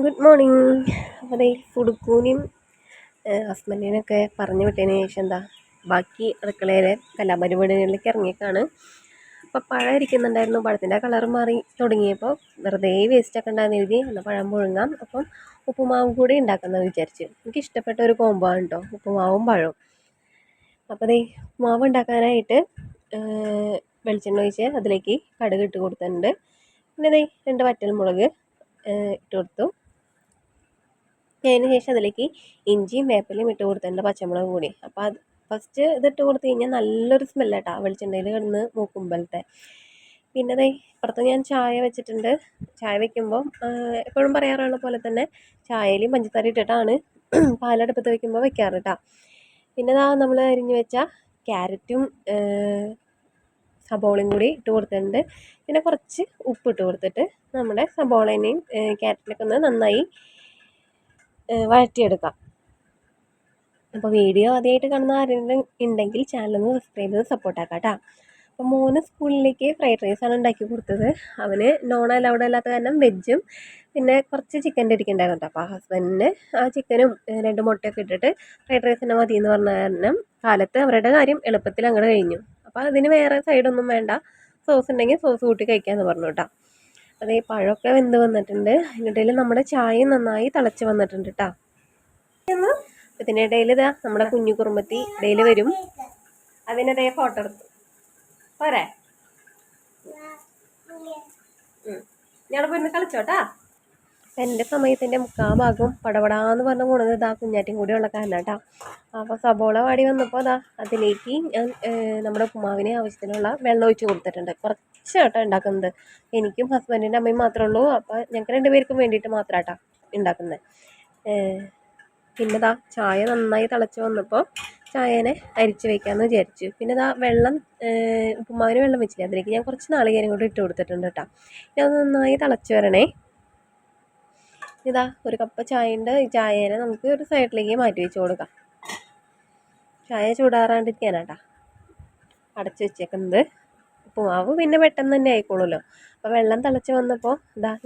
Good morning. അപ്പോൾ ദേ ഫുഡുക്കൂനിയും ഹസ്ബൻഡിനൊക്കെ പറഞ്ഞു വിട്ടതിന് ശേഷം ബാക്കി അടുക്കളയിലെ കലാപരിപാടികളിലേക്ക് ഇറങ്ങിയേക്കാണ്. അപ്പോൾ പഴം ഇരിക്കുന്നുണ്ടായിരുന്നു. പഴത്തിൻ്റെ കളർ മാറി തുടങ്ങിയപ്പോൾ വെറുതെ വേസ്റ്റൊക്കെ ഉണ്ടാകുന്ന എഴുതി എന്നാൽ പഴം പുഴുങ്ങാം, അപ്പം ഉപ്പുമാവും കൂടി ഉണ്ടാക്കാമെന്ന് വിചാരിച്ചു. എനിക്കിഷ്ടപ്പെട്ട ഒരു കോംബോ ആണ് കേട്ടോ, ഉപ്പുമാവും പഴവും. അപ്പോൾ ദേ ഉപ്പുമാവ് ഉണ്ടാക്കാനായിട്ട് വെളിച്ചെണ്ണ ഒഴിച്ച് അതിലേക്ക് കടുക് ഇട്ട് കൊടുത്തിട്ടുണ്ട്. പിന്നെ ദേ 2 വറ്റൽമുളക് ഇട്ട് കൊടുത്തു. അതിന് ശേഷം അതിലേക്ക് ഇഞ്ചിയും വേപ്പിലയും ഇട്ട് കൊടുത്തിട്ടുണ്ട്, പച്ചമുളക് കൂടി. അപ്പോൾ അത് ഫസ്റ്റ് ഇതിട്ട് കൊടുത്തു കഴിഞ്ഞാൽ നല്ലൊരു സ്മെല്ലാട്ടോ വെളിച്ചെണ്ണയിൽ കിടന്ന് മൂക്കുമ്പോഴത്തെ. പിന്നെ ദേ ഇപ്പുറത്ത് ഞാൻ ചായ വെച്ചിട്ടുണ്ട്. ചായ വെക്കുമ്പോൾ എപ്പോഴും പറയാറുള്ള പോലെ തന്നെ ചായയിലും പഞ്ചസാര ഇട്ടിട്ടാണ് പാലടുപ്പത്ത് വെക്കുമ്പോൾ വെക്കാറ് കേട്ടോ. പിന്നെ നമ്മൾ അരിഞ്ഞു വെച്ച ക്യാരറ്റും സബോളയും കൂടി ഇട്ട് കൊടുത്തിട്ടുണ്ട്. പിന്നെ കുറച്ച് ഉപ്പ് ഇട്ട് കൊടുത്തിട്ട് നമ്മുടെ സബോളേനെയും ക്യാരറ്റിനൊക്കെ ഒന്ന് നന്നായി വഴറ്റിയെടുക്കാം. അപ്പോൾ വീഡിയോ ആദ്യമായിട്ട് കാണുന്ന ആരെങ്കിലും ഉണ്ടെങ്കിൽ ചാനലൊന്ന് സബ്സ്ക്രൈബ് ചെയ്ത് സപ്പോർട്ടാക്കാം കേട്ടോ. അപ്പോൾ മോന് സ്കൂളിലേക്ക് ഫ്രൈഡ് റൈസാണ് ഉണ്ടാക്കി കൊടുത്തത്. അവന് നോൺ അലൗഡ് അല്ലാത്ത കാരണം വെജും പിന്നെ കുറച്ച് ചിക്കൻ്റെ ഇരിക്കണ്ടായിരുന്നു കേട്ടോ. അപ്പോൾ ഹസ്ബൻഡിന് ആ ചിക്കനും 2 മുട്ടയൊക്കെ ഇട്ടിട്ട് ഫ്രൈഡ് റൈസിന് മതി എന്ന് പറഞ്ഞ കാരണം കാലത്ത് അവരുടെ കാര്യം എളുപ്പത്തിൽ അങ്ങോട്ട് കഴിഞ്ഞു. അപ്പോൾ അതിന് വേറെ സൈഡൊന്നും വേണ്ട, സോസ് ഉണ്ടെങ്കിൽ സോസ് കൂട്ടി കഴിക്കാമെന്ന് പറഞ്ഞു കേട്ടോ. അതേ പഴമൊക്കെ വെന്ത് വന്നിട്ടുണ്ട്. അതിനിടയിൽ നമ്മുടെ ചായയും നന്നായി തിളച്ച് വന്നിട്ടുണ്ട് കേട്ടോ. ഇതിൻ്റെ ഇടയിൽ നമ്മുടെ കുഞ്ഞു കുറുമ്പത്തി ഇടയിൽ വരും. അതിനിടയിൽ ഫോട്ടോ എടുത്തു പോരെ, ഞാൻ പോയി കളിച്ചോട്ടാ. എൻ്റെ സമയത്തിൻ്റെ 3/4 ഭാഗവും പടപടാന്ന് പറഞ്ഞ പോണത് കുഞ്ഞാറ്റും കൂടി ഉള്ള കാരണം കേട്ടോ. അപ്പോൾ സബോള വാടി വന്നപ്പോൾ അതിലേക്ക് ഞാൻ നമ്മുടെ ഉപ്പുമാവിന് ആവശ്യത്തിനുള്ള വെള്ളം ഒഴിച്ച് കൊടുത്തിട്ടുണ്ട്. കുറച്ചാട്ടോ ഉണ്ടാക്കുന്നത്. എനിക്കും ഹസ്ബൻഡിൻ്റെ അമ്മയും മാത്രമേ ഉള്ളൂ. അപ്പോൾ ഞങ്ങൾക്ക് 2 പേർക്കും വേണ്ടിയിട്ട് മാത്രമാട്ടോ ഉണ്ടാക്കുന്നത്. പിന്നെ ചായ നന്നായി തിളച്ച് വന്നപ്പോൾ ചായനെ അരിച്ച് വയ്ക്കാമെന്ന് വിചാരിച്ചു. പിന്നെ വെള്ളം ഉപ്പുമാവിന് വെള്ളം വെച്ചില്ല, അതിലേക്ക് ഞാൻ കുറച്ച് നാളികേരം കൂടി ഇട്ട് കൊടുത്തിട്ടുണ്ട് കേട്ടോ. ഇനി അത് നന്നായി തിളച്ച് വരണേ. ഒരു കപ്പ് ചായ ഉണ്ട്. ഈ ചായേനെ നമുക്ക് ഒരു സൈഡിലേക്ക് മാറ്റി വെച്ച് കൊടുക്കാം. ചായ ചൂടാറാണ്ടിരിക്കാനാട്ടാ അടച്ച് വെച്ചേക്കുന്നത്. ഉപ്പുമാവ് പിന്നെ പെട്ടെന്ന് തന്നെ ആയിക്കോളുമല്ലോ. അപ്പോൾ വെള്ളം തിളച്ച് വന്നപ്പോൾ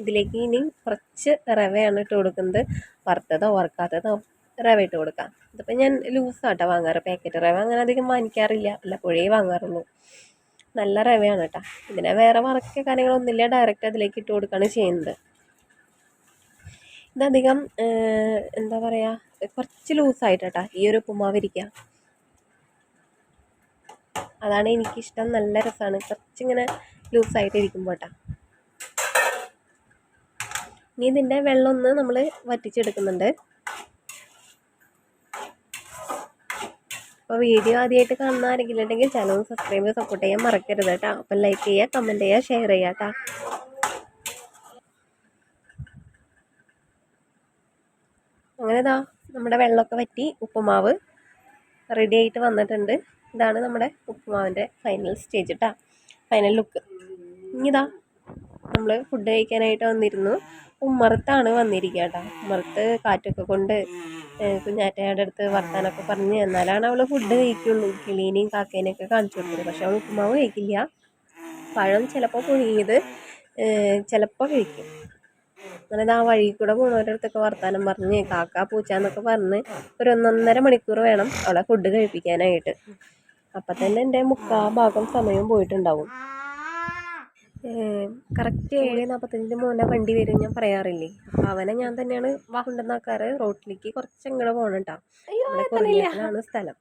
ഇതിലേക്ക് ഇനി കുറച്ച് റവയാണ് ഇട്ട് കൊടുക്കുന്നത്. വറുത്തതോ വറുക്കാത്തതോ റവ ഇട്ട് കൊടുക്കാം. ഇതിപ്പോൾ ഞാൻ ലൂസാട്ടോ വാങ്ങാറ്, പാക്കറ്റ് റവ അങ്ങനെ അധികം വാങ്ങിക്കാറില്ല, വല്ലപ്പോഴേ വാങ്ങാറുള്ളൂ. നല്ല റവയാണ് കേട്ടോ. ഇതിനെ വേറെ വറക്ക കാര്യങ്ങളൊന്നുമില്ല, ഡയറക്റ്റ് അതിലേക്ക് ഇട്ട് കൊടുക്കുകയാണ് ചെയ്യുന്നത്. ഇതധികം എന്താ പറയുക, കുറച്ച് ലൂസായിട്ടാ ഈ ഒരു ഉപ്പുമാവ് ഇരിക്കുക. അതാണ് എനിക്കിഷ്ടം, നല്ല രസമാണ് കുറച്ചിങ്ങനെ ലൂസായിട്ട് ഇരിക്കുമ്പോൾ കേട്ടോ. ഇനി ഇതിൻ്റെ വെള്ളം ഒന്ന് നമ്മൾ വറ്റിച്ചെടുക്കുന്നുണ്ട്. അപ്പോൾ വീഡിയോ ആദ്യമായിട്ട് കാണുന്ന ആരെങ്കിലും ഉണ്ടെങ്കിൽ ചാനൽ സബ്സ്ക്രൈബ് ചെയ്ത് സപ്പോർട്ട് ചെയ്യാൻ മറക്കരുത് കേട്ടോ. അപ്പം ലൈക്ക് ചെയ്യുക, കമൻറ്റ് ചെയ്യുക, ഷെയർ ചെയ്യുക കേട്ടോ. അങ്ങനെ നമ്മുടെ വെള്ളമൊക്കെ വറ്റി ഉപ്പുമാവ് റെഡി ആയിട്ട് വന്നിട്ടുണ്ട്. ഇതാണ് നമ്മുടെ ഉപ്പുമാവിൻ്റെ ഫൈനൽ സ്റ്റേജ് കേട്ടോ, ഫൈനൽ ലുക്ക്. ഇനി നമ്മൾ ഫുഡ് കഴിക്കാനായിട്ട് വന്നിരുന്നു. ഉമ്മറത്താണ് വന്നിരിക്കുക കേട്ടോ. ഉമ്മറത്ത് കാറ്റൊക്കെ കൊണ്ട് കുഞ്ഞാറ്റയുടെ അടുത്ത് വർത്താനൊക്കെ പറഞ്ഞ് എന്നാലാണ് അവൾ ഫുഡ് കഴിക്കുള്ളൂ. കിളീനെയും കാക്കേനെയൊക്കെ കാണിച്ചു കൊടുത്തത്. പക്ഷെ അവൾ ഉപ്പുമാവ് കഴിക്കില്ല. പഴം ചിലപ്പോൾ പുഴുങ്ങിയത് ചിലപ്പോൾ കഴിക്കും. അങ്ങനെ വഴി കൂടെ പോകുന്നവരുടെ അടുത്തൊക്കെ വർത്താനം പറഞ്ഞ് കാക്ക പൂച്ച എന്നൊക്കെ പറഞ്ഞ് ഒരു 1.5 മണിക്കൂർ വേണം അവളെ ഫുഡ് കഴിപ്പിക്കാനായിട്ട്. അപ്പം തന്നെ എൻ്റെ 3/4 ഭാഗം സമയം പോയിട്ടുണ്ടാവും. കറക്റ്റ് 7:45 മുന്നേ വണ്ടി വരും ഞാൻ പറയാറില്ലേ. അപ്പം അവനെ ഞാൻ തന്നെയാണ് കൊണ്ടുവന്നാക്കാറ്. റോട്ടിലേക്ക് കുറച്ചങ്ങോട്ട് പോകണം കേട്ടോ. നമ്മുടെ കൊറിയയിലാണ് സ്ഥലം.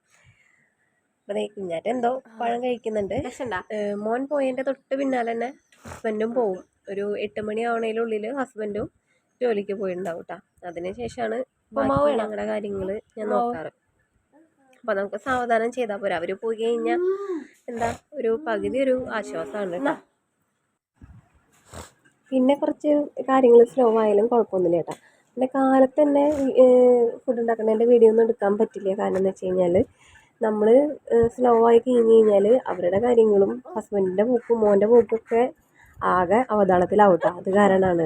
അപ്പം കുഞ്ഞാറ്റ എന്തോ പഴം കഴിക്കുന്നുണ്ട്. മോൻ പോയതിൻ്റെ തൊട്ട് പിന്നാലെ തന്നെ ഹസ്ബൻഡും പോവും. ഒരു 8 മണി ആവണേലുള്ളിൽ ഹസ്ബൻഡും ജോലിക്ക് പോയിട്ടുണ്ടാവും കേട്ടോ. അതിന് ശേഷമാണ് ഞങ്ങളുടെ കാര്യങ്ങൾ ഞാൻ നോക്കാറ്. അപ്പോൾ നമുക്ക് സാവധാനം ചെയ്താൽ പോരാ. അവർ പോയി കഴിഞ്ഞാൽ ഒരു പകുതി ഒരു ആശ്വാസമാണ് കേട്ടോ. പിന്നെ കുറച്ച് കാര്യങ്ങൾ സ്ലോ ആയാലും കുഴപ്പമൊന്നുമില്ല കേട്ടോ. പിന്നെ കാലത്ത് തന്നെ ഫുഡ് ഉണ്ടാക്കുന്നതിൻ്റെ വീഡിയോ ഒന്നും എടുക്കാൻ പറ്റില്ല. കാരണം എന്ന് വെച്ച് കഴിഞ്ഞാൽ നമ്മൾ സ്ലോ ആയി കഴിഞ്ഞ് കഴിഞ്ഞാൽ അവരുടെ കാര്യങ്ങളും ഹസ്ബൻഡിൻ്റെ പോക്കും മോൻ്റെ പോക്കൊക്കെ ആകെ അവതാളത്തിലാവും കേട്ടോ. അത് കാരണമാണ്.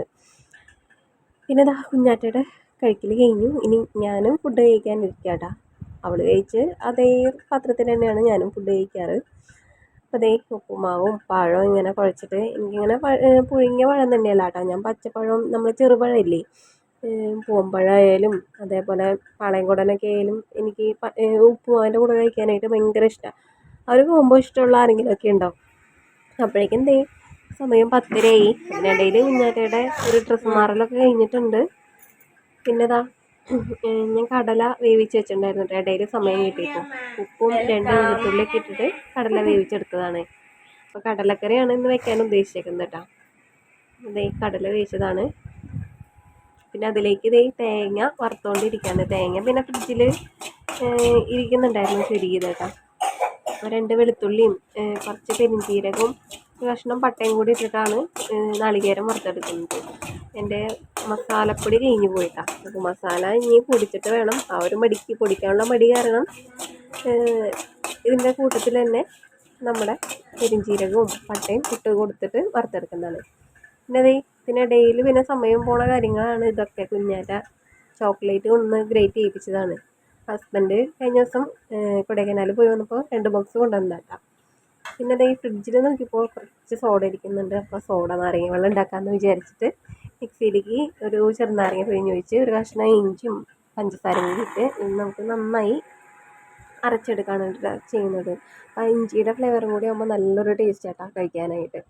പിന്നെ കുഞ്ഞാറ്റയുടെ കഴിക്കൽ കഴിഞ്ഞു. ഇനി ഞാനും ഫുഡ് കഴിക്കാനിരിക്കുക കേട്ടോ. അവൾ കഴിച്ച് അതേ പാത്രത്തിൽ തന്നെയാണ് ഞാനും ഫുഡ് കഴിക്കാറ്. അപ്പോൾ ഉപ്പുമാവും പഴവും ഇങ്ങനെ കുഴച്ചിട്ട് എനിക്കിങ്ങനെ പുഴുങ്ങിയ പഴം തന്നെയല്ല കേട്ടോ. ഞാൻ പച്ചപ്പഴം നമ്മൾ ചെറുപഴമില്ലേ പൂവമ്പഴമായാലും അതേപോലെ പാളയംകുടനൊക്കെ ആയാലും എനിക്ക് ഉപ്പുമാവിൻ്റെ കൂടെ കഴിക്കാനായിട്ട് ഭയങ്കര ഇഷ്ടമാണ്. അവർ പോകുമ്പോൾ ഇഷ്ടമുള്ള ആരെങ്കിലുമൊക്കെ ഉണ്ടാവും. അപ്പോഴേക്കും എന്തേ സമയം 10:30 അതിനിടയിൽ കുഞ്ഞാറ്റയുടെ ഒരു ഡ്രസ്സ് മാറലൊക്കെ കഴിഞ്ഞിട്ടുണ്ട്. പിന്നെ ഞാൻ കടല വേവിച്ച് വെച്ചിട്ടുണ്ടായിരുന്നു കേട്ടോ. ഇടയിൽ സമയം കിട്ടിയപ്പോൾ ഉപ്പും 2 വെളുത്തുള്ളിയൊക്കെ ഇട്ടിട്ട് കടല വേവിച്ചെടുത്തതാണ്. അപ്പോൾ കടലക്കറിയാണ് ഇന്ന് വെക്കാൻ ഉദ്ദേശിച്ചേക്കുന്നത് കേട്ടോ. ഇതേ കടല വേവിച്ചതാണ്. പിന്നെ അതിലേക്ക് തേങ്ങ വറുത്തുകൊണ്ടിരിക്കുകയാണ്. തേങ്ങ പിന്നെ ഫ്രിഡ്ജിൽ ഇരിക്കുന്നുണ്ടായിരുന്നു ചുരുങ്ങിയത് കേട്ടോ. അപ്പോൾ 2 വെളുത്തുള്ളിയും കുറച്ച് പെരിഞ്ചീരകവും കഷ്ണം പട്ടയും കൂടി ഇട്ടിട്ടാണ് നാളികേരം വറുത്തെടുക്കുന്നത്. എൻ്റെ മസാലപ്പൊടി കഴിഞ്ഞ് പോയിട്ടാണ്. അപ്പോൾ മസാല ഇനി പൊടിച്ചിട്ട് വേണം. ആ ഒരു മടിക്ക് പൊടിക്കാനുള്ള മടി കാരണം ഇതിൻ്റെ കൂട്ടത്തിൽ തന്നെ നമ്മുടെ പെരിഞ്ചീരകവും പട്ടയും ഇട്ട് കൊടുത്തിട്ട് വറുത്തെടുക്കുന്നതാണ്. പിന്നെ ഇതിനിടയിൽ പിന്നെ സമയം പോണ കാര്യങ്ങളാണ് ഇതൊക്കെ. കുഞ്ഞാറ്റ ചോക്ലേറ്റ് കൊണ്ടുവന്ന് ഗ്രേറ്റ് ചെയ്യിപ്പിച്ചതാണ്. ഹസ്ബൻഡ് കഴിഞ്ഞ ദിവസം കൊടൈക്കനാൽ പോയി വന്നപ്പോൾ 2 ബോക്സ് കൊണ്ടുവന്നേട്ടാ. പിന്നെ ഈ ഫ്രിഡ്ജിൽ നോക്കിയപ്പോൾ കുറച്ച് സോഡ ഇരിക്കുന്നുണ്ട്. അപ്പോൾ സോഡ നാരങ്ങ വെള്ളം ഉണ്ടാക്കാമെന്ന് വിചാരിച്ചിട്ട് മിക്സിയിലേക്ക് ഒരു ചെറുനാരങ്ങ പിഴിഞ്ഞ് ഒഴിച്ച് ഒരു കഷ്ണം ഇഞ്ചിയും പഞ്ചസാരയും കൂടി ഇട്ട് നമുക്ക് നന്നായി അരച്ചെടുക്കാണ് ചെയ്യുന്നത്. ആ ഇഞ്ചിയുടെ ഫ്ലേവറും കൂടി ആകുമ്പോൾ നല്ലൊരു ടേസ്റ്റ് ആയിട്ടാണ് കഴിക്കാനായിട്ട്.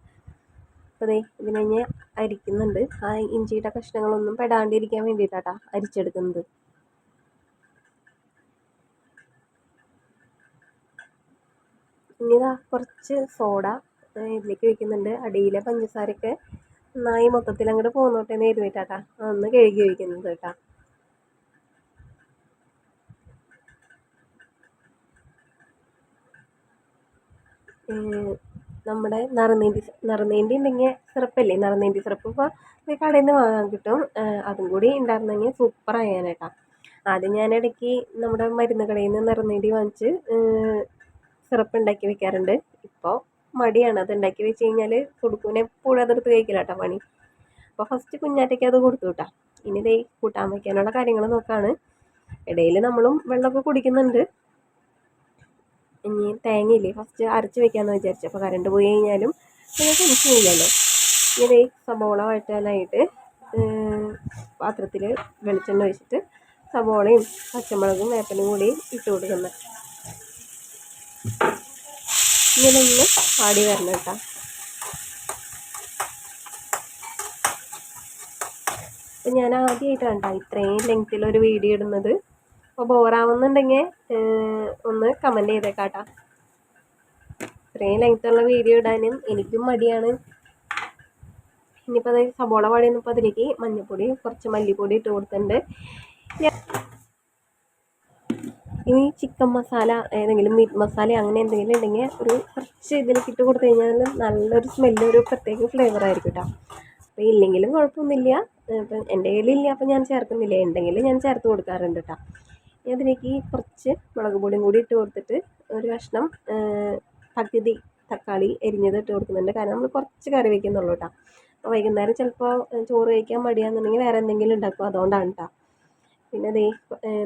അപ്പോൾ ഇതിനെ അരിക്കുന്നുണ്ട്. ആ ഇഞ്ചിയുടെ കഷ്ണങ്ങളൊന്നും പെടാണ്ടിരിക്കാൻ വേണ്ടിയിട്ടാണ് അരിച്ചെടുക്കുന്നത്. ഇനി കുറച്ച് സോഡ ഇതിലേക്ക് വയ്ക്കുന്നുണ്ട്. അടിയിലെ പഞ്ചസാരയൊക്കെ നന്നായി മൊത്തത്തിൽ അങ്ങോട്ട് പോന്നോട്ടെ എന്ന് കരുതിയിട്ടാ ഒന്ന് കഴുകി വയ്ക്കുന്നത് കേട്ടോ. നമ്മുടെ നറുനീണ്ടി ഉണ്ടെങ്കിൽ സിറപ്പല്ലേ, നറുനീണ്ടി സിറപ്പ് ഇപ്പോൾ കടയിൽ നിന്ന് വാങ്ങാൻ കിട്ടും. അതും കൂടി ഉണ്ടായിരുന്നെങ്കിൽ സൂപ്പർ ആയാനേട്ടാ. ആദ്യം ഞാൻ ഇടയ്ക്ക് നമ്മുടെ മരുന്ന് കടയിൽ നിന്ന് നറുനീണ്ടി വാങ്ങിച്ച് സിറപ്പ് ഉണ്ടാക്കി വെക്കാറുണ്ട്. ഇപ്പോൾ മടിയാണ്. അത് ഉണ്ടാക്കി വെച്ച് കഴിഞ്ഞാൽ കൊടുക്കൂനെ എപ്പോഴും അതെടുത്ത് കഴിക്കില്ല കേട്ടോ പണി. അപ്പോൾ ഫസ്റ്റ് കുഞ്ഞാറ്റയ്ക്ക് അത് കൊടുത്തു കേട്ടോ. ഇനി കൂട്ടാൻ വയ്ക്കാനുള്ള കാര്യങ്ങൾ നോക്കാണ്. ഇടയിൽ നമ്മളും വെള്ളമൊക്കെ കുടിക്കുന്നുണ്ട്. ഇനി തേങ്ങയില്ലേ ഫസ്റ്റ് അരച്ച് വെക്കാമെന്ന് വിചാരിച്ചു. അപ്പോൾ കറണ്ട് പോയി കഴിഞ്ഞാലും പിന്നെ ടെൻഷൻ ഇല്ലല്ലോ. ഇനി സബോള വഴറ്റാനായിട്ട് പാത്രത്തിൽ വെളിച്ചെണ്ണ ഒഴിച്ചിട്ട് സബോളയും പച്ചമുളകും വേപ്പിലും കൂടി ഇട്ട് കൊടുക്കുന്നത്. ഇങ്ങനെയൊന്ന് പാടി വരണം കേട്ടോ. അപ്പം ഞാൻ ആദ്യമായിട്ടാണ് കേട്ടോ ഇത്രയും ലെങ്ത്തിലൊരു വീഡിയോ ഇടുന്നത്. അപ്പോൾ ബോറാവുന്നുണ്ടെങ്കിൽ ഒന്ന് കമൻറ്റ് ചെയ്തേക്കാട്ടോ. ഇത്രയും ലെങ്ത്തുള്ള വീഡിയോ ഇടാനും എനിക്കും മടിയാണ്. ഇനിയിപ്പോൾ സബോള പാടി വന്നപ്പോൾ അതിലേക്ക് മഞ്ഞൾപ്പൊടി കുറച്ച് മല്ലിപ്പൊടി ഇട്ട് കൊടുത്തിട്ടുണ്ട്. ഇനി ചിക്കൻ മസാല ഏതെങ്കിലും മീറ്റ് മസാല അങ്ങനെ എന്തെങ്കിലും ഉണ്ടെങ്കിൽ ഒരു കുറച്ച് ഇതിലേക്ക് ഇട്ട് കൊടുത്തു കഴിഞ്ഞാൽ നല്ലൊരു സ്മെല്ല്, ഒരു പ്രത്യേക ഫ്ലേവർ ആയിരിക്കും കേട്ടോ. അപ്പോൾ ഇല്ലെങ്കിലും കുഴപ്പമൊന്നുമില്ല. ഇപ്പം എൻ്റെ കയ്യിലില്ല അപ്പോൾ ഞാൻ ചേർക്കുന്നില്ല. ഉണ്ടെങ്കിൽ ഞാൻ ചേർത്ത് കൊടുക്കാറുണ്ട് കേട്ടോ. അതിലേക്ക് കുറച്ച് മുളക് പൊടിയും കൂടി ഇട്ട് കൊടുത്തിട്ട് ഒരു കഷ്ണം പകുതി തക്കാളി എരിഞ്ഞത് ഇട്ട് കൊടുക്കുന്നുണ്ട്. കാരണം നമ്മൾ കുറച്ച് കറി വയ്ക്കുന്നുള്ളൂ കേട്ടോ. അപ്പോൾ വൈകുന്നേരം ചിലപ്പോൾ ചോറ് കഴിക്കാൻ മടിയാണെന്നുണ്ടെങ്കിൽ വേറെ എന്തെങ്കിലും ഉണ്ടാക്കും, അതുകൊണ്ടാണ് കേട്ടോ. പിന്നെ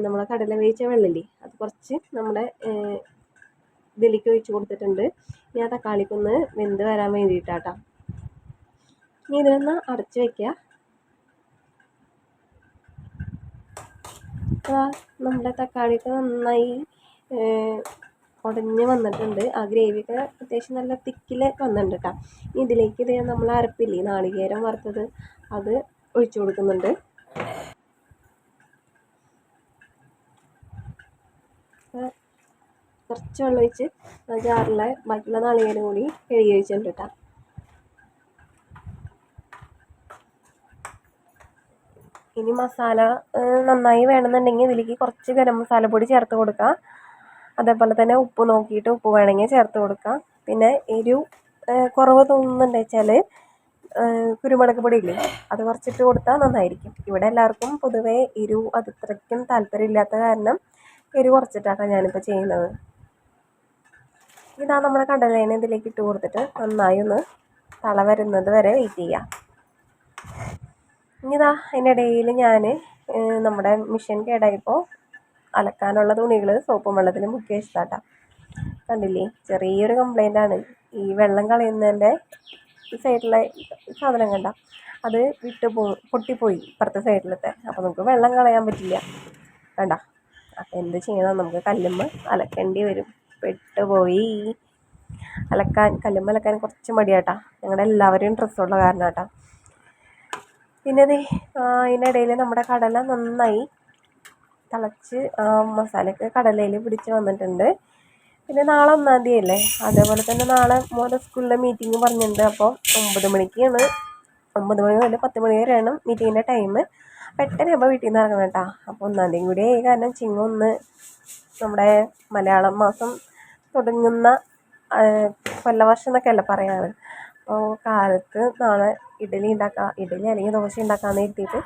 നമ്മളെ കടല വേവിച്ച വെള്ളമില്ലേ അത് കുറച്ച് നമ്മുടെ ഇതിലേക്ക് ഒഴിച്ച് കൊടുത്തിട്ടുണ്ട്. ഇനി ആ തക്കാളിക്കൊന്ന് വെന്ത് വരാൻ വേണ്ടിയിട്ടാട്ടോ. ഇനി ഇതിനൊന്ന് അടച്ച് വയ്ക്കുക. നമ്മുടെ തക്കാളിയൊക്കെ നന്നായി ഉടഞ്ഞ് വന്നിട്ടുണ്ട്. ആ ഗ്രേവിയൊക്കെ അത്യാവശ്യം നല്ല തിക്കിൽ വന്നിട്ടുണ്ട് കേട്ടോ. ഇനി ഇതിലേക്ക് നമ്മൾ അരപ്പില്ലേ നാളികേരം വറുത്തത് അത് ഒഴിച്ചു കൊടുക്കുന്നുണ്ട്. കുറച്ച് വെള്ളം ഒഴിച്ച് ജാറിലെ ബാക്കിയുള്ള നാളികേരം കൂടി കഴുകി വെച്ചിട്ടുണ്ട് കേട്ടോ. ഇനി മസാല നന്നായി വേണമെന്നുണ്ടെങ്കിൽ ഇതിലേക്ക് കുറച്ച് ഗരം മസാല പൊടി ചേർത്ത് കൊടുക്കാം. അതേപോലെ തന്നെ ഉപ്പ് നോക്കിയിട്ട് ഉപ്പ് വേണമെങ്കിൽ ചേർത്ത് കൊടുക്കാം. പിന്നെ എരിവ് കുറവ് തോന്നുന്നുണ്ട് വെച്ചാൽ കുരുമുളക് പൊടിയില്ലേ അത് കുറച്ചിട്ട് കൊടുത്താൽ നന്നായിരിക്കും. ഇവിടെ എല്ലാവർക്കും പൊതുവേ എരിവ് അത് ഇത്രയ്ക്കും താല്പര്യമില്ലാത്ത കാരണം എരിവ് കുറച്ചിട്ടാണ് ഞാനിപ്പോൾ ചെയ്യുന്നത്. ഇതാ നമ്മുടെ കടലേനെ ഇതിലേക്ക് ഇട്ട് കൊടുത്തിട്ട് നന്നായി ഒന്ന് തള വരുന്നത് വരെ വെയിറ്റ് ചെയ്യാം. ഇനിതാ അതിനിടയിൽ ഞാൻ നമ്മുടെ മെഷീൻ കേടായപ്പോൾ അലക്കാനുള്ള തുണികൾ സോപ്പും വെള്ളത്തിൽ മുക്കി വെച്ചിട്ടാട്ടാ. കണ്ടില്ലേ ചെറിയൊരു കംപ്ലൈൻ്റാണ് ഈ വെള്ളം കളയുന്നതിൻ്റെ ഈ സൈഡിലെ സാധനം കണ്ട അത് പൊട്ടിപ്പോയി ഇപ്പുറത്തെ സൈഡിലത്തെ. അപ്പോൾ നമുക്ക് വെള്ളം കളയാൻ പറ്റില്ല. കണ്ട, അപ്പം എന്ത് ചെയ്യണം, നമുക്ക് കല്ലുമ്മ അലക്കേണ്ടി വരും. പെട്ടുപോയി. കല്ലുമ്മ അലക്കാൻ കുറച്ച് മടിയാട്ടാ, ഞങ്ങളുടെ എല്ലാവരെയും ഡ്രസ്സുള്ള കാരണം കേട്ടോ. പിന്നെ അതിനിടയിൽ നമ്മുടെ കടല നന്നായി തിളച്ച് മസാലയൊക്കെ കടലയിൽ പിടിച്ച് വന്നിട്ടുണ്ട്. പിന്നെ നാളെ 1-ാം തീയതി അല്ലേ, അതേപോലെ തന്നെ നാളെ മോൻ്റെ സ്കൂളിലെ മീറ്റിംഗ് പറഞ്ഞിട്ടുണ്ട്. അപ്പോൾ 9 മണിക്കാണ്, 9 മണി മുതൽ 10 മണി വരെയാണ് മീറ്റിങ്ങിൻ്റെ ടൈം. പെട്ടെന്ന് വീട്ടിൽ നിന്ന് ഇറങ്ങണം കേട്ടോ. അപ്പോൾ 1-ാം തീയതി കൂടി ആയി കാരണം ചിങ്ങ നമ്മുടെ മലയാളം മാസം തുടങ്ങുന്ന കൊല്ലവർഷം എന്നൊക്കെ അല്ലേ പറയാറ്. അപ്പോൾ കാലത്ത് നാളെ ഇഡലി അല്ലെങ്കിൽ ദോശ ഉണ്ടാക്കാമെന്ന് എത്തിയിട്ട്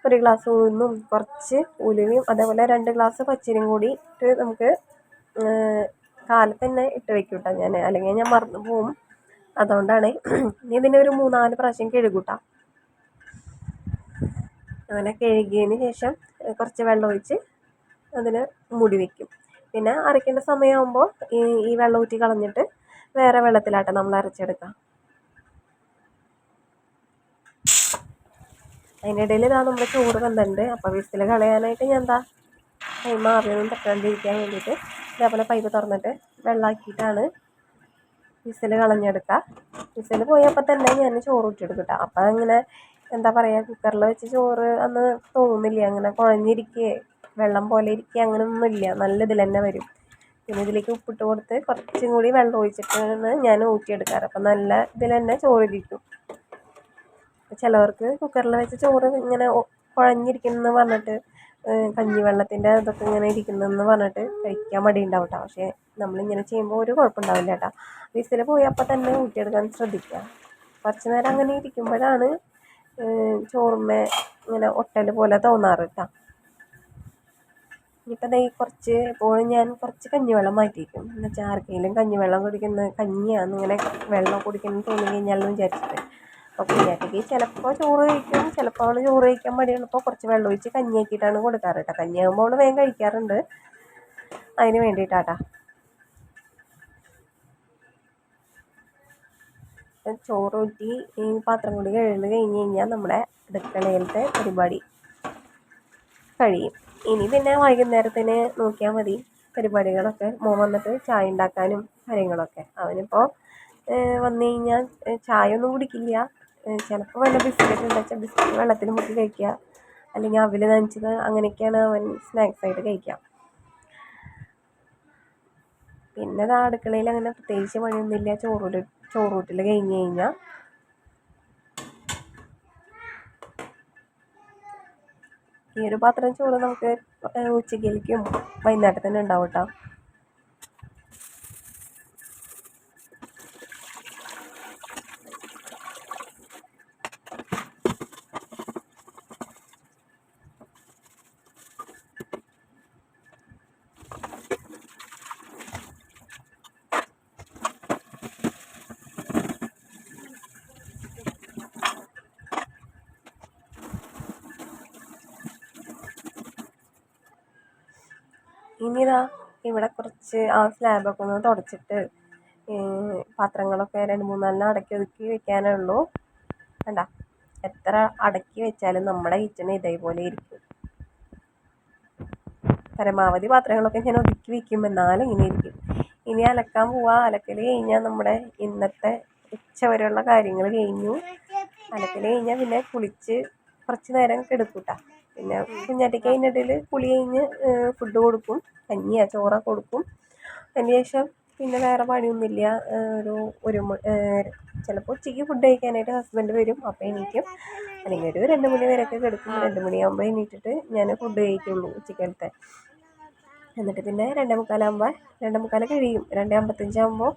1 ഗ്ലാസ് ഉഴുന്നും കുറച്ച് ഉലുവയും അതേപോലെ 2 ഗ്ലാസ് പച്ചരിയും കൂടി ഇട്ട് നമുക്ക് കാലത്ത് തന്നെ ഇട്ട് വെക്കും കേട്ടോ ഞാൻ, അല്ലെങ്കിൽ ഞാൻ മറന്നു പോവും. അതുകൊണ്ടാണ്. ഇനി ഇതിനെ ഒരു 3-4 പ്രാവശ്യം കഴുകൂട്ടാം. അങ്ങനെ കഴുകിയതിന് ശേഷം കുറച്ച് വെള്ളം ഒഴിച്ച് അതിന് മൂടി വയ്ക്കും. പിന്നെ അരയ്ക്കേണ്ട സമയമാകുമ്പോൾ ഈ വെള്ളം ഊറ്റി കളഞ്ഞിട്ട് വേറെ വെള്ളത്തിലാട്ടെ നമ്മൾ അരച്ചെടുക്കാം. അതിനിടയിൽ നമ്മുടെ ചോറ് വെന്തുണ്ട്. അപ്പോൾ വിസിൽ കളയാനായിട്ട് ഞാൻ ആവിയൊന്നും തട്ടാണ്ടിരിക്കാൻ വേണ്ടിയിട്ട് ഇതേപോലെ പൈപ്പ് തുറന്നിട്ട് വെള്ളമാക്കിയിട്ടാണ് വിസിൽ കളഞ്ഞെടുക്കുക. വിസിൽ പോയപ്പോൾ തന്നെ ഞാൻ ചോറ് ഊറ്റിയെടുക്കട്ടെ. അപ്പം അങ്ങനെ കുക്കറിൽ വെച്ച് ചോറ് അന്ന് തോന്നുന്നില്ല, അങ്ങനെ കുഴഞ്ഞിരിക്കുക വെള്ളം പോലെ ഇരിക്കുക അങ്ങനെയൊന്നുമില്ല, നല്ല ഇതിൽ തന്നെ വരും. പിന്നെ ഇതിലേക്ക് ഉപ്പിട്ട് കൊടുത്ത് കുറച്ചും കൂടി വെള്ളം ഒഴിച്ചിട്ടാണ് ഞാൻ ഊറ്റിയെടുക്കാറ്. അപ്പം നല്ല ഇതിൽ തന്നെ ചോറിരിക്കും. ചിലവർക്ക് കുക്കറിൽ വെച്ച് ചോറ് ഇങ്ങനെ കുഴഞ്ഞിരിക്കുന്നെന്ന് പറഞ്ഞിട്ട് കഞ്ഞിവെള്ളത്തിൻ്റെ ഇതൊക്കെ ഇങ്ങനെ ഇരിക്കുന്നതെന്ന് പറഞ്ഞിട്ട് കഴിക്കാൻ മടി ഉണ്ടാവും കേട്ടോ. പക്ഷേ നമ്മളിങ്ങനെ ചെയ്യുമ്പോൾ ഒരു കുഴപ്പമുണ്ടാവില്ല കേട്ടോ. വിസിൽ പോയപ്പോൾ തന്നെ ഊറ്റിയെടുക്കാൻ ശ്രദ്ധിക്കുക. കുറച്ച് നേരം അങ്ങനെ ഇരിക്കുമ്പോഴാണ് ചോറുമ്മേ ഇങ്ങനെ ഒട്ടൽ പോലെ തോന്നാറ് കേട്ടോ. ഇനിയിപ്പോൾ എപ്പോഴും ഞാൻ കുറച്ച് കഞ്ഞിവെള്ളം മാറ്റിയിരിക്കും. എന്നുവെച്ചാൽ ആർക്കെങ്കിലും കഞ്ഞിവെള്ളം കഞ്ഞിയാണെന്നിങ്ങനെ വെള്ളം കുടിക്കണം തോന്നി കഴിഞ്ഞാലെന്ന് വിചാരിച്ചിട്ട്. അപ്പോൾ കുഞ്ഞാറ്റയ്ക്ക് ചിലപ്പോൾ ചോറ് കഴിക്കും, ചിലപ്പോൾ അവൾ ചോറ് കഴിക്കാൻ മടിയുള്ളപ്പോൾ കുറച്ച് വെള്ളം ഒഴിച്ച് കഞ്ഞിയാക്കിയിട്ടാണ് കൊടുക്കാറ് കേട്ടോ. കഞ്ഞിയാകുമ്പോൾ അവൾ വേഗം കഴിക്കാറുണ്ട്, അതിന് വേണ്ടിയിട്ടാട്ടാ. ചോറ് ഊറ്റി ഈ പാത്രം കൂടി കഴിഞ്ഞ് കഴിഞ്ഞാൽ നമ്മുടെ അടുക്കളയിലത്തെ പരിപാടി കഴിയും. ഇനി പിന്നെ വൈകുന്നേരത്തിന് നോക്കിയാൽ മതി പരിപാടികളൊക്കെ. മോൻ വന്നിട്ട് ചായ ഉണ്ടാക്കാനും കാര്യങ്ങളൊക്കെ. അവനിപ്പോൾ വന്നു കഴിഞ്ഞാൽ ചായ ഒന്നും കുടിക്കില്ല. ചിലപ്പോൾ വല്ല ബിസ്ക്കറ്റ് ഉണ്ടാച്ചാൽ ബിസ്ക്കറ്റ് വെള്ളത്തിൽ മുക്കി കഴിക്കുക, അല്ലെങ്കിൽ അവിൽ നനച്ചത്, അങ്ങനെയൊക്കെയാണ് അവൻ സ്നാക്സായിട്ട് കഴിക്കുക. പിന്നെ അടുക്കളയിൽ അങ്ങനെ പ്രത്യേകിച്ച് പണിയൊന്നുമില്ല. ചോറൂട്ടിൽ കഴിഞ്ഞ് കഴിഞ്ഞാൽ ഈ ഒരു പാത്രം ചോറ് നമുക്ക് ഉച്ചയ്ക്കേക്കും വൈകുന്നേരത്തിന് ഉണ്ടാവും കേട്ടോ. ഇനിയിതാ ഇവിടെ കുറച്ച് ആ സ്ലാബൊക്കെ ഒന്ന് തുടച്ചിട്ട് പാത്രങ്ങളൊക്കെ 2-3 അടക്കി ഒതുക്കി വെക്കാനേ ഉള്ളൂ. കണ്ട, എത്ര അടക്കി വെച്ചാലും നമ്മുടെ കിച്ചൺ ഇതേപോലെ ഇരിക്കും. പരമാവധി പാത്രങ്ങളൊക്കെ ഞാൻ ഒതുക്കി വയ്ക്കും, എന്നാലും ഇങ്ങനെ ഇരിക്കും. ഇനി അലക്കാൻ പോവാ. അലക്കൽ കഴിഞ്ഞാൽ നമ്മുടെ ഇന്നത്തെ ഉച്ച വരെയുള്ള കാര്യങ്ങൾ കഴിഞ്ഞു. അലക്കൽ കഴിഞ്ഞാൽ പിന്നെ കുളിച്ച് കുറച്ച് നേരം കിടക്കൂട്ടാ. പിന്നെ കുഞ്ഞാറ്റയ്ക്ക് അതിനിടയിൽ കുളി കഴിഞ്ഞ് ഫുഡ് കൊടുക്കും, ചോറ് കൊടുക്കും. അതിന് ശേഷം പിന്നെ വേറെ പണിയൊന്നുമില്ല. ചിലപ്പോൾ ഉച്ചയ്ക്ക് ഫുഡ് കഴിക്കാനായിട്ട് ഹസ്ബൻഡ് വരും, അപ്പോൾ എണീക്കും. അല്ലെങ്കിൽ ഒരു 2 മണി വരെയൊക്കെ കിടക്കും. 2 മണിയാകുമ്പോൾ എണീറ്റിട്ട് ഞാൻ ഫുഡ് കഴിക്കുള്ളൂ ഉച്ചക്കലത്തെ. എന്നിട്ട് പിന്നെ 2:45 2:45 കഴിയും. 2:55 ആകുമ്പോൾ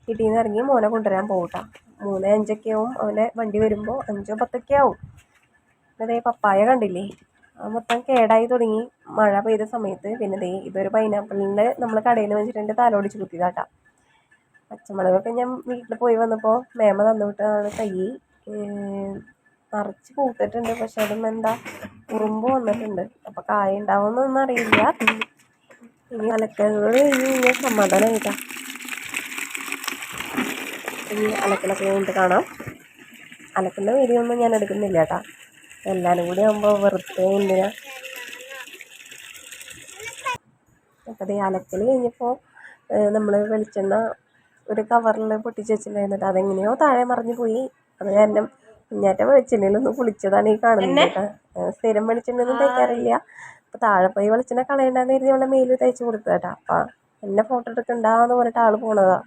വീട്ടിൽ നിന്ന് ഇറങ്ങി മോനെ കൊണ്ടുവരാൻ പോകട്ടാ. 3:05 ആവും അവനെ വണ്ടി വരുമ്പോൾ. 5:10 ആവും. അതേ പപ്പായ കണ്ടില്ലേ, മൊത്തം കേടായി തുടങ്ങി മഴ പെയ്ത സമയത്ത്. പിന്നെ ഇതൊരു പൈനാപ്പിളിൻ്റെ നമ്മൾ കടയിൽ വെച്ചിട്ടുണ്ട്, തലോടിച്ച് കുത്തിയതാട്ടാ. പച്ചമുളകൊക്കെ ഞാൻ വീട്ടിൽ പോയി വന്നപ്പോൾ മേമ തന്നുവിട്ടാണ് തൈ. നിറച്ച് പൂത്തിട്ടുണ്ട്, പക്ഷെ അതൊന്നും ഉറുമ്പ് വന്നിട്ടുണ്ട്. അപ്പോൾ കായ ഉണ്ടാവുമെന്നൊന്നും അറിയില്ല. ഇനി അലക്കലുകൾ കഴിഞ്ഞ് കഴിഞ്ഞാൽ സമാധാനമായിട്ടാ. ഇനി അലക്കലൊക്കെ കഴിഞ്ഞിട്ട് കാണാം. അലക്കുന്ന വീഡിയോ ഒന്നും ഞാൻ എടുക്കുന്നില്ല കേട്ടോ. എല്ലാവരും കൂടി ആകുമ്പോൾ വെറുതെ എന്തിനാ. അപ്പോൾ അത് അലക്കൽ കഴിഞ്ഞപ്പോൾ നമ്മൾ വെളിച്ചെണ്ണ ഒരു കവറിൽ പൊട്ടിച്ച് വെച്ചിട്ടുണ്ടായിരുന്നിട്ട് അതെങ്ങനെയോ താഴെ മറിഞ്ഞു പോയി. അത് കാരണം കുഞ്ഞാറ്റ വെളിച്ചെണ്ണയിലൊന്ന് കുളിച്ചതാണ് ഈ കാണുന്നത് കേട്ടോ. സ്ഥിരം വെളിച്ചെണ്ണയൊന്നും തേക്കാറില്ല. അപ്പോൾ താഴെ പോയി വെളിച്ചെണ്ണ കളയണ്ടെന്ന് കരുതി അവളെ മേല് തേച്ച് കൊടുത്തു കേട്ടോ. അപ്പം എന്നെ ഫോട്ടോ എടുക്കണ്ടെന്ന് പറഞ്ഞിട്ട് ആൾ പോണതാ.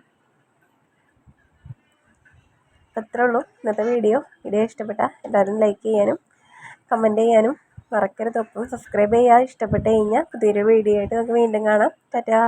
അപ്പം അത്രേ ഉള്ളൂ ഇന്നത്തെ വീഡിയോ ഇഷ്ടപ്പെട്ട എല്ലാവരും ലൈക്ക് ചെയ്യാനും കമൻറ്റ് ചെയ്യാനും മറക്കരുത്. ഒപ്പം സബ്സ്ക്രൈബ് ചെയ്യുക. ഇഷ്ടപ്പെട്ട് കഴിഞ്ഞാൽ പുതിയൊരു വീഡിയോ ആയിട്ട് നമുക്ക് വീണ്ടും കാണാം. ടാറ്റാ.